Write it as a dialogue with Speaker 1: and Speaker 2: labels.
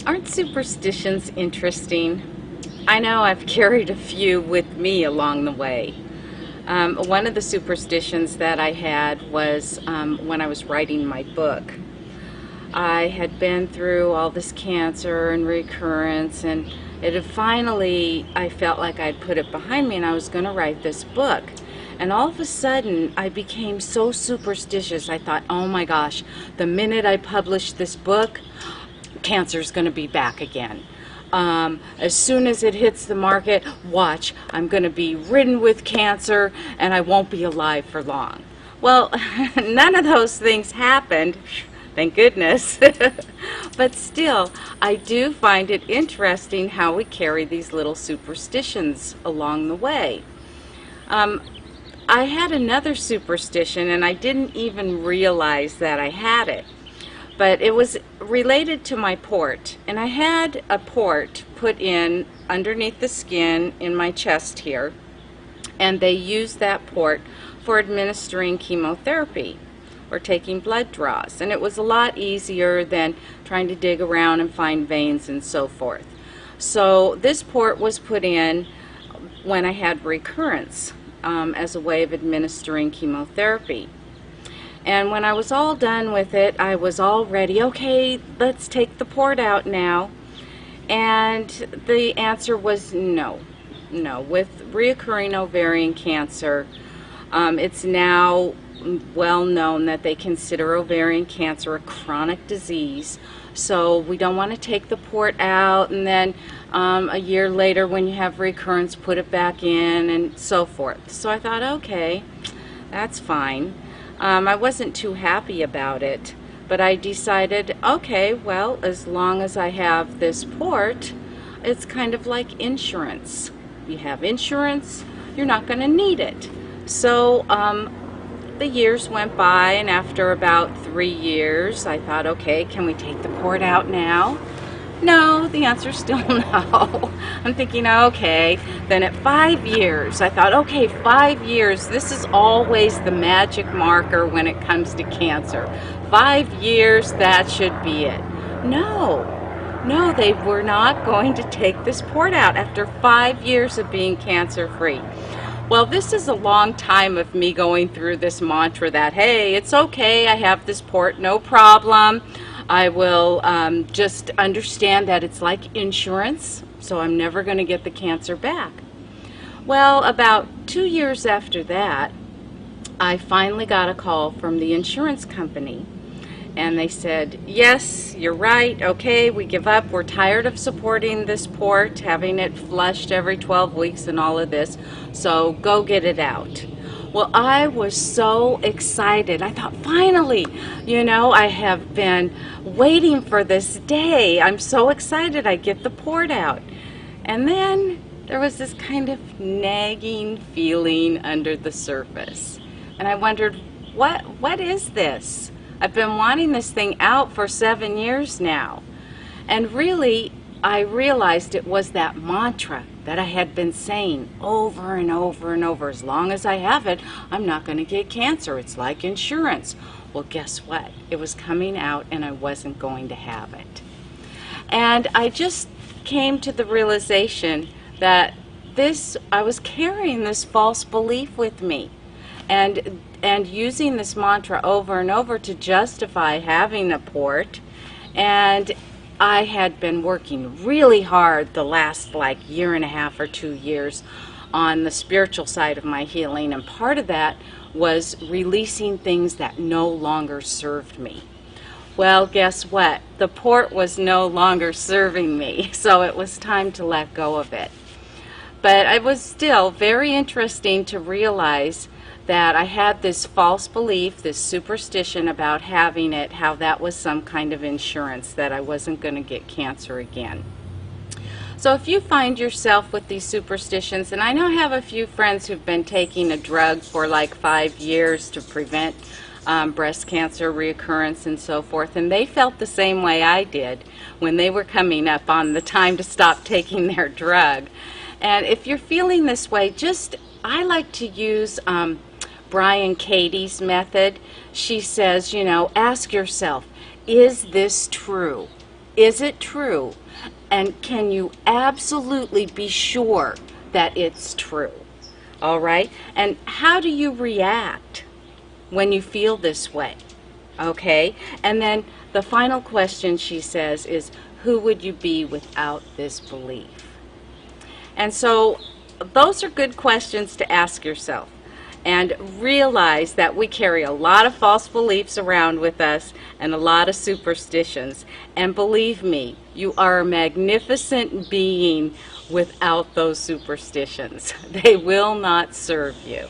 Speaker 1: Aren't superstitions interesting? I know I've carried a few with me along the way. One of the superstitions that I had was when I was writing my book. I had been through all this cancer and recurrence, and it had finally, I felt like I'd put it behind me and I was going to write this book. And all of a sudden, I became so superstitious. I thought, oh my gosh, the minute I publish this book, cancer's going to be back again. As soon as it hits the market, watch, I'm going to be ridden with cancer and I won't be alive for long. Well, none of those things happened, thank goodness. But still, I do find it interesting how we carry these little superstitions along the way. I had another superstition and I didn't even realize that I had it. But it was related to my port, and I had a port put in underneath the skin in my chest here, and they used that port for administering chemotherapy or taking blood draws, and it was a lot easier than trying to dig around and find veins and so forth. So this port was put in when I had recurrence as a way of administering chemotherapy. And when I was all done with it, I was all ready. Okay, let's take the port out now. And the answer was no. No. With reoccurring ovarian cancer, it's now well known that they consider ovarian cancer a chronic disease. So we don't want to take the port out and then a year later when you have recurrence, put it back in and so forth. So I thought, okay, that's fine. I wasn't too happy about it, but I decided, okay, well, as long as I have this port, it's kind of like insurance. You have insurance, you're not going to need it. So the years went by, and after about 3 years, I thought, okay, can we take the port out now? No, the answer's still no. I'm thinking, okay. Then at 5 years, I thought, okay, 5 years, this is always the magic marker when it comes to cancer. 5 years, that should be it. No, they were not going to take this port out after 5 years of being cancer-free. Well, this is a long time of me going through this mantra that, hey, it's okay, I have this port, no problem. I will just understand that it's like insurance, so I'm never going to get the cancer back. Well, about 2 years after that, I finally got a call from the insurance company. And they said, yes, you're right, okay, we give up. We're tired of supporting this port, having it flushed every 12 weeks and all of this, so go get it out. Well, I was so excited. I thought, finally, you know, I have been waiting for this day. I'm so excited I get the port out. And then there was this kind of nagging feeling under the surface. And I wondered, what is this? I've been wanting this thing out for 7 years now. And really, I realized it was that mantra that I had been saying over and over and over. As long as I have it, I'm not going to get cancer. It's like insurance. Well, guess what? It was coming out and I wasn't going to have it. And I just came to the realization that I was carrying this false belief with me. And using this mantra over and over to justify having a port. And I had been working really hard the last like year and a half or 2 years on the spiritual side of my healing, and part of that was releasing things that no longer served me. Well, guess what? The port was no longer serving me, so it was time to let go of it. But it was still very interesting to realize that I had this false belief, this superstition about having it, how that was some kind of insurance, that I wasn't going to get cancer again. So if you find yourself with these superstitions, and I know I have a few friends who've been taking a drug for like 5 years to prevent breast cancer reoccurrence and so forth, and they felt the same way I did when they were coming up on the time to stop taking their drug. And if you're feeling this way, I like to use Brian Katie's method. She says, you know, ask yourself, is this true? Is it true? And can you absolutely be sure that it's true? All right? And how do you react when you feel this way? Okay? And then the final question, she says, is who would you be without this belief? And so those are good questions to ask yourself. And realize that we carry a lot of false beliefs around with us and a lot of superstitions. And believe me, you are a magnificent being without those superstitions. They will not serve you.